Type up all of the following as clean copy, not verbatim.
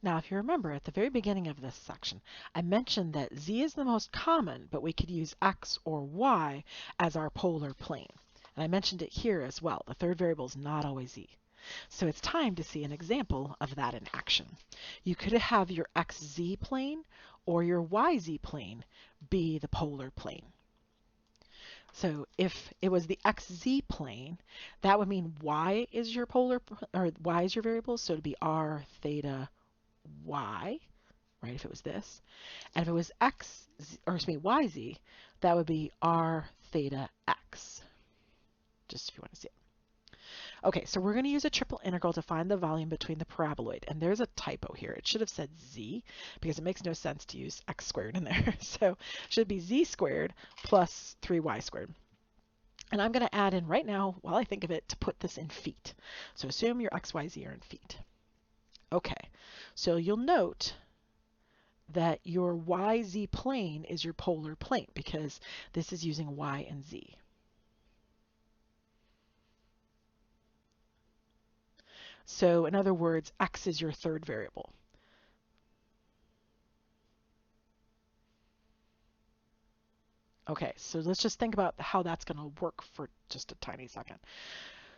Now, if you remember at the very beginning of this section, I mentioned that z is the most common, but we could use x or y as our polar plane. And I mentioned it here as well. The third variable is not always z. So it's time to see an example of that in action. You could have your xz plane or your yz plane be the polar plane. So if it was the xz plane, that would mean y is your polar, or y is your variable, so it'd be r theta y, right, if it was this. And if it was x, or excuse me, yz, that would be r theta x, just if you want to see it. Okay, so we're going to use a triple integral to find the volume between the paraboloid. And there's a typo here. It should have said z, because it makes no sense to use x squared in there. So it should be z squared plus 3y squared. And I'm going to add in right now, while I think of it, to put this in feet. So assume your x, y, z are in feet. Okay, so you'll note that your yz plane is your polar plane, because this is using y and z. So in other words, x is your third variable. Okay, so let's just think about how that's going to work for just a tiny second.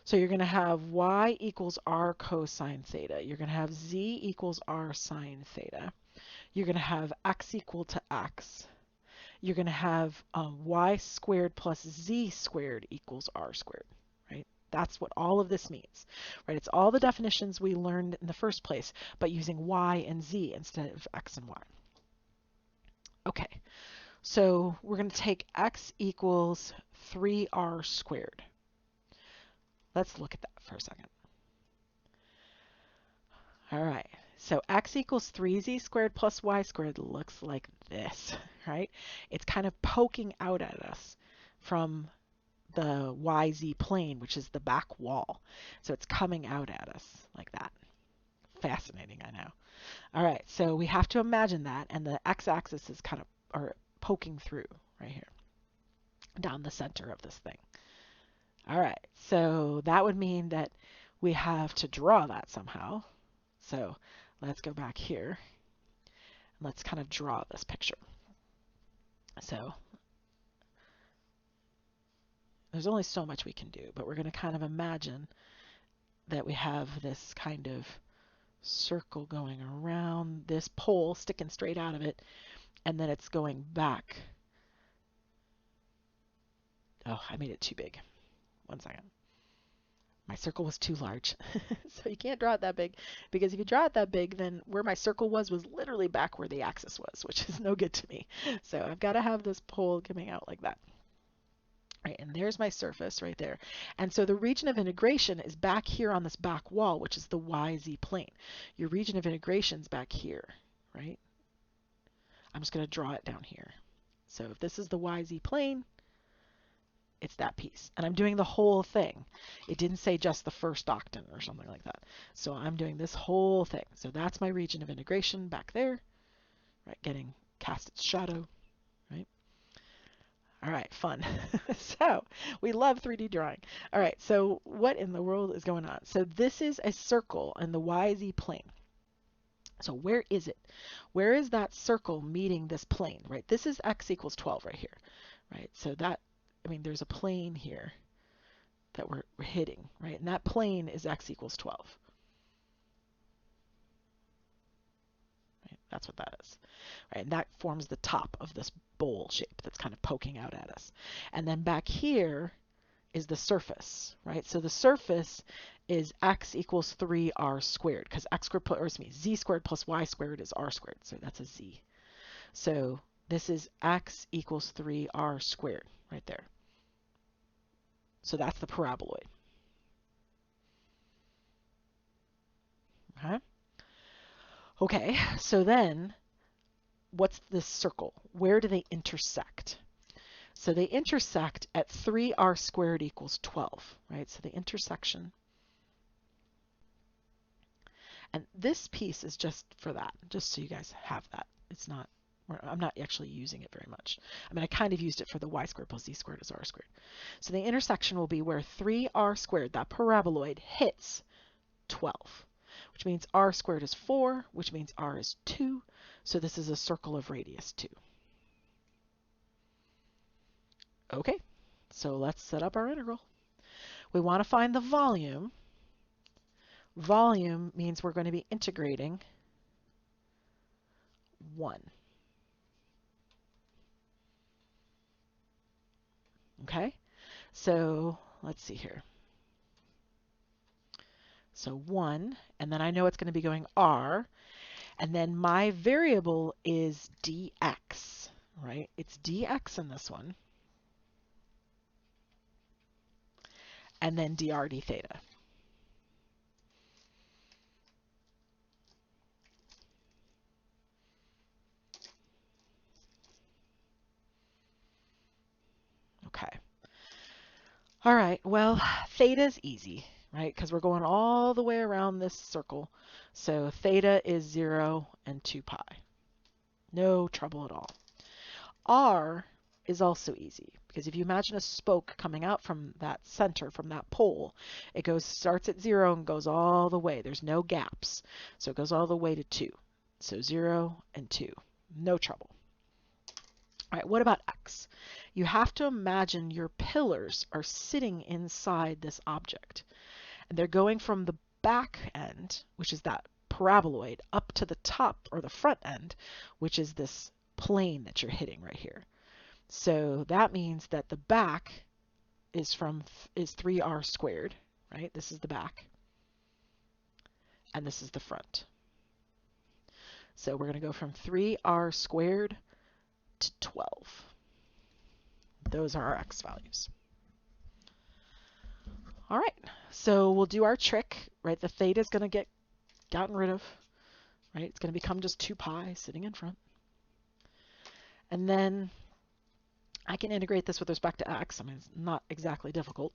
So you're going to have y equals r cosine theta. You're going to have z equals r sine theta. You're going to have x equal to x. You're going to have y squared plus z squared equals r squared, right? That's what all of this means, right? It's all the definitions we learned in the first place, but using y and z instead of x and y. Okay, so we're going to take x equals 3r squared. Let's look at that for a second. All right, so x equals 3z squared plus y squared looks like this, right? It's kind of poking out at us from the YZ plane, which is the back wall. So it's coming out at us like that. Fascinating, I know. All right, so we have to imagine that, and the x-axis is kind of poking through right here, down the center of this thing. All right, so that would mean that we have to draw that somehow. So let's go back here, and let's kind of draw this picture. So there's only so much we can do, but we're going to kind of imagine that we have this kind of circle going around this pole, sticking straight out of it, and then it's going back. Oh, I made it too big. 1 second. My circle was too large. So you can't draw it that big, because if you draw it that big, then where my circle was literally back where the axis was, which is no good to me. So I've got to have this pole coming out like that. Right, and there's my surface right there. And so the region of integration is back here on this back wall, which is the YZ plane. Your region of integration is back here, right? I'm just going to draw it down here. So if this is the YZ plane, it's that piece. And I'm doing the whole thing. It didn't say just the first octant or something like that. So I'm doing this whole thing. So that's my region of integration back there, right? Getting cast its shadow, right? All right, fun. So we love 3D drawing. All right, so what in the world is going on? So this is a circle in the YZ plane. So where is it? Where is that circle meeting this plane, right? This is x equals 12 right here, right? So that, I mean, there's a plane here that we're hitting, right? And that plane is x equals 12. Right? That's what that is, right? And that forms the top of this bowl shape that's kind of poking out at us. And then back here is the surface, right? So the surface is x equals 3r squared, because x squared, or excuse me, z squared plus y squared is r squared, so that's a z. So this is x equals 3r squared right there. So that's the paraboloid. Okay. Okay, so then what's this circle? Where do they intersect? So they intersect at 3r squared equals 12, right? So the intersection. And this piece is just for that, just so you guys have that. It's not, I'm not actually using it very much. I mean, I kind of used it for the y squared plus z squared is r squared. So the intersection will be where 3r squared, that paraboloid, hits 12, which means r squared is 4, which means r is 2. So this is a circle of radius 2. Okay, so let's set up our integral. We want to find the volume. Volume means we're going to be integrating 1. Okay, so let's see here. So 1, and then I know it's going to be going r, and then my variable is dx, right? It's dx in this one, and then dr d theta. Okay. All right, well, theta is easy, right? Because we're going all the way around this circle. So theta is 0 and 2 pi. No trouble at all. R is also easy, because if you imagine a spoke coming out from that center, from that pole, it starts at 0 and goes all the way. There's no gaps. So it goes all the way to 2. So 0 and 2. No trouble. All right, what about x? You have to imagine your pillars are sitting inside this object. And they're going from the back end, which is that paraboloid, up to the top or the front end, which is this plane that you're hitting right here. So that means that the back is 3r squared, right? This is the back. And this is the front. So we're going to go from 3r squared to 12. Those are our x values. All right, so we'll do our trick, right? The theta is going to get gotten rid of, right? It's going to become just 2 pi sitting in front. And then I can integrate this with respect to x. I mean, it's not exactly difficult.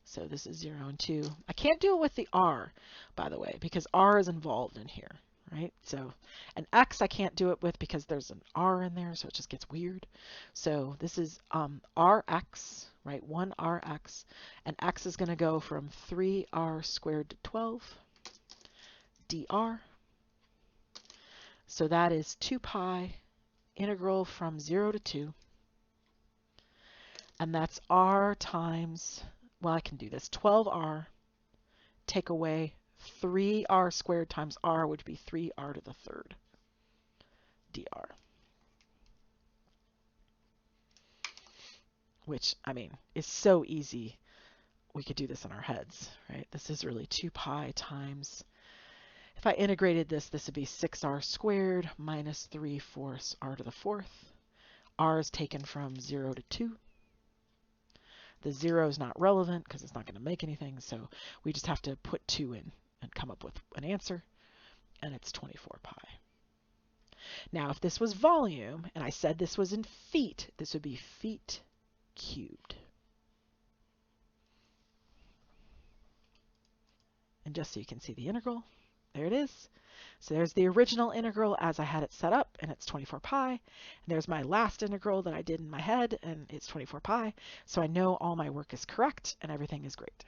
So this is 0 and 2. I can't do it with the r, by the way, because r is involved in here, right? So, and x I can't do it with because there's an r in there, so it just gets weird. So this is rx, right? 1rx, and x is going to go from 3r squared to 12 dr. So that is 2 pi integral from 0 to 2. And that's r times, well, I can do this, 12r, take away 3r squared times r, which would be 3r to the third dr. Which, I mean, is so easy. We could do this in our heads, right? This is really 2 pi times, if I integrated this, this would be 6r squared minus 3/4 r to the fourth. R is taken from 0 to 2. The 0 is not relevant because it's not going to make anything, so we just have to put 2 in and come up with an answer, and it's 24 pi. Now, if this was volume, and I said this was in feet, this would be feet cubed. And just so you can see the integral, there it is. So there's the original integral as I had it set up, and it's 24 pi. And there's my last integral that I did in my head, and it's 24 pi. So I know all my work is correct, and everything is great.